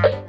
Welcome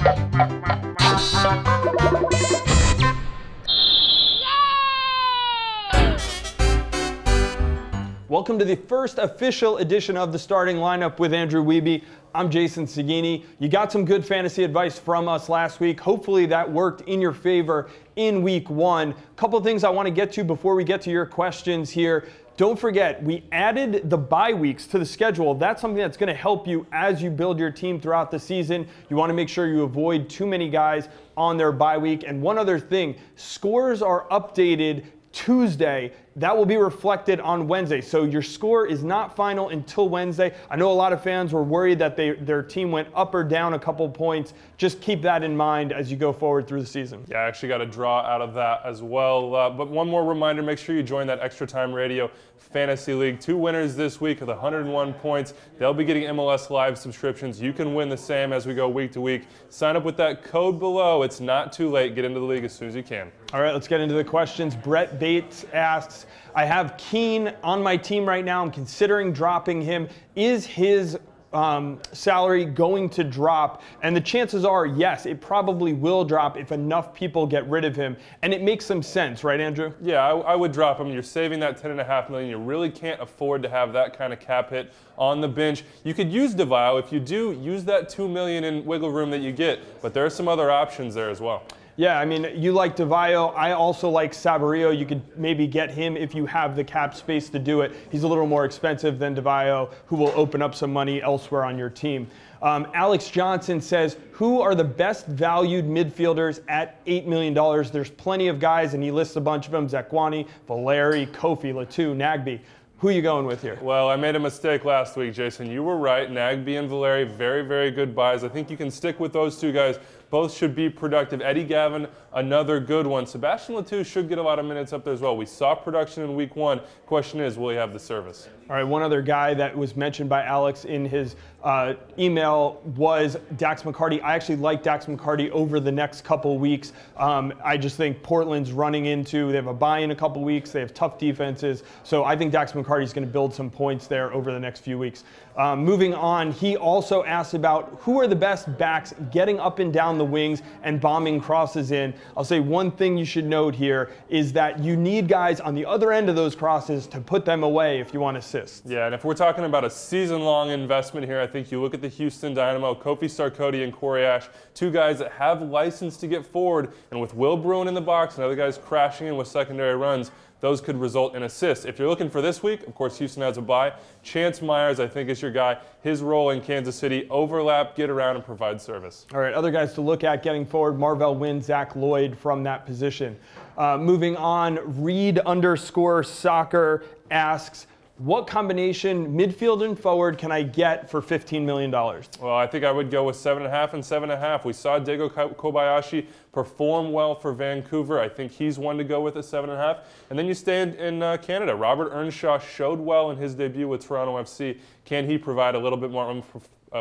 to the first official edition of the Starting Lineup with Andrew Wiebe. I'm Jason Saghini. You got some good fantasy advice from us last week. Hopefully that worked in your favor in week one. A couple of things I want to get to before we get to your questions here. Don't forget, we added the bye weeks to the schedule. That's something that's going to help you as you build your team throughout the season. You want to make sure you avoid too many guys on their bye week. And one other thing, scores are updated Tuesday. That will be reflected on Wednesday. So your score is not final until Wednesday. I know a lot of fans were worried that their team went up or down a couple points. Just keep that in mind as you go forward through the season. Yeah, I actually got a draw out of that as well. But one more reminder, make sure you join that Extra Time Radio Fantasy League. 2 winners this week with 101 points. They'll be getting MLS Live subscriptions. You can win the same as we go week to week. Sign up with that code below. It's not too late. Get into the league as soon as you can. All right, let's get into the questions. Brett Bates asks, I have Keane on my team right now. I'm considering dropping him. Is his salary going to drop? And the chances are, yes, it probably will drop if enough people get rid of him. And it makes some sense, right, Andrew? Yeah, I would drop him. You're saving that $10.5 million. You really can't afford to have that kind of cap hit on the bench. You could use DeVio. If you do, use that $2 million in wiggle room that you get. But there are some other options there as well. Yeah, I mean, you like DeVio. I also like Saborio. You could maybe get him if you have the cap space to do it. He's a little more expensive than DeVio, who will open up some money elsewhere on your team. Alex Johnson says, who are the best valued midfielders at $8 million? There's plenty of guys, and he lists a bunch of them: Zakwani, Valeri, Kofi, Latu, Nagbe. Who are you going with here? Well, I made a mistake last week, Jason. You were right. Nagbe and Valeri, very, very good buys. I think you can stick with those two guys. Both should be productive. Eddie Gavin, another good one. Sebastian Latu should get a lot of minutes up there as well. We saw production in week one. Question is, will he have the service? All right, one other guy that was mentioned by Alex in his email was Dax McCarty. I actually like Dax McCarty over the next couple weeks. I just think Portland's running into, they have a bye in a couple weeks. They have tough defenses. So I think Dax McCarty is going to build some points there over the next few weeks. Moving on, he also asked about who are the best backs getting up and down the wings and bombing crosses in. I'll say one thing you should note here is that you need guys on the other end of those crosses to put them away if you want assists. Yeah, and if we're talking about a season-long investment here, I think you look at the Houston Dynamo, Kofi Sarkodie and Corey Ash, two guys that have license to get forward, and with Will Bruin in the box and other guys crashing in with secondary runs, those could result in assists. If you're looking for this week, of course, Houston has a bye. Chance Myers, I think, is your guy. His role in Kansas City, overlap, get around, and provide service. All right, other guys to look at getting forward: Marvell Wynn, Zach Lloyd from that position. Moving on, Reed_soccer asks, what combination, midfield and forward, can I get for $15 million? Well, I think I would go with 7.5 and 7.5. We saw Diego Kobayashi perform well for Vancouver. I think he's one to go with at 7.5. And then you stay in Canada. Robert Earnshaw showed well in his debut with Toronto FC. Can he provide a little bit more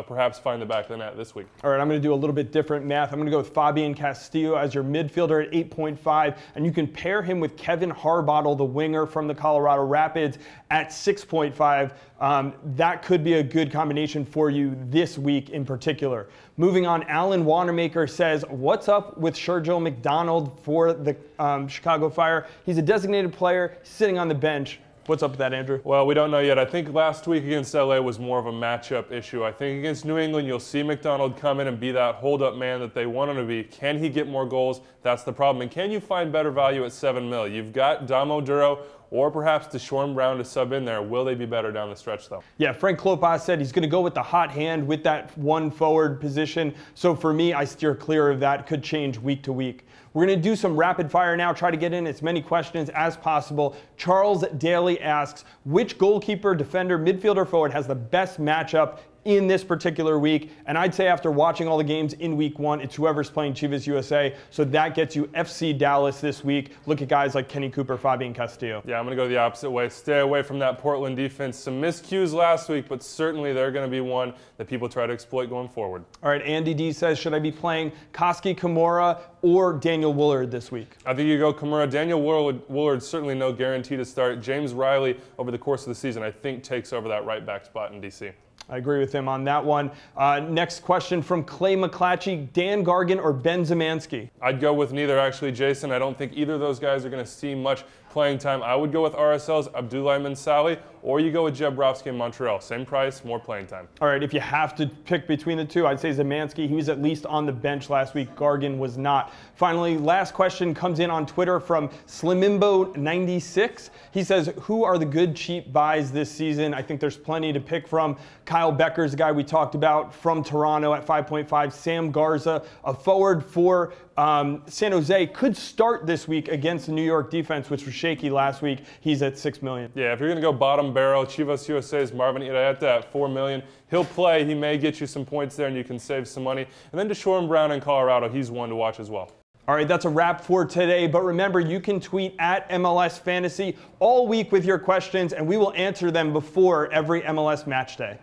perhaps find the back of the net this week? All right, I'm going to do a little bit different math. I'm going to go with Fabian Castillo as your midfielder at 8.5, and you can pair him with Kevin Harbottle, the winger from the Colorado Rapids, at 6.5. That could be a good combination for you this week in particular. Moving on, Alan Wanamaker says, what's up with Sergio McDonald for the Chicago Fire? He's a designated player sitting on the bench. What's up with that, Andrew? Well, we don't know yet. I think last week against LA was more of a matchup issue. I think against New England, you'll see McDonald come in and be that hold-up man that they want him to be. Can he get more goals? That's the problem. And can you find better value at $7 million? You've got Damo Duro or perhaps Deshaun Brown to sub in there. Will they be better down the stretch, though? Yeah, Frank Klopas said he's going to go with the hot hand with that one forward position. So for me, I steer clear of that. It could change week to week. We're going to do some rapid fire now, try to get in as many questions as possible. Charles Daly asks, which goalkeeper, defender, midfielder, forward has the best matchup in this particular week? And I'd say after watching all the games in week one, it's whoever's playing Chivas USA. So that gets you FC Dallas this week. Look at guys like Kenny Cooper, Fabian Castillo. Yeah, I'm going to go the opposite way. Stay away from that Portland defense. Some miscues last week, but certainly they're going to be one that people try to exploit going forward. All right, Andy D says, should I be playing Koski Kimura or Daniel Woolard this week? I think you go Kimura. Daniel Woolard, certainly no guarantee to start. James Riley, over the course of the season, I think takes over that right back spot in DC. I agree with him on that one. Next question from Clay McClatchy, Dan Gargan or Ben Zemansky? I'd go with neither, actually, Jason. I don't think either of those guys are going to see much playing time. I would go with RSL's Abdoulaye Mensali, or you go with Jebrovsky in Montreal. Same price, more playing time. All right, if you have to pick between the two, I'd say Zemansky. He was at least on the bench last week. Gargan was not. Finally, last question comes in on Twitter from Slimimbo96. He says, who are the good cheap buys this season? I think there's plenty to pick from. Kyle Becker's the guy we talked about from Toronto at 5.5. Sam Garza, a forward for San Jose, could start this week against the New York defense, which was shaky last week. He's at $6 million. Yeah, if you're going to go bottom barrel, Chivas USA's Marvin Iraeta at $4 million. He'll play. He may get you some points there, and you can save some money. And then Deshaun Brown in Colorado, he's one to watch as well. All right, that's a wrap for today. But remember, you can tweet at MLS Fantasy all week with your questions, and we will answer them before every MLS match day.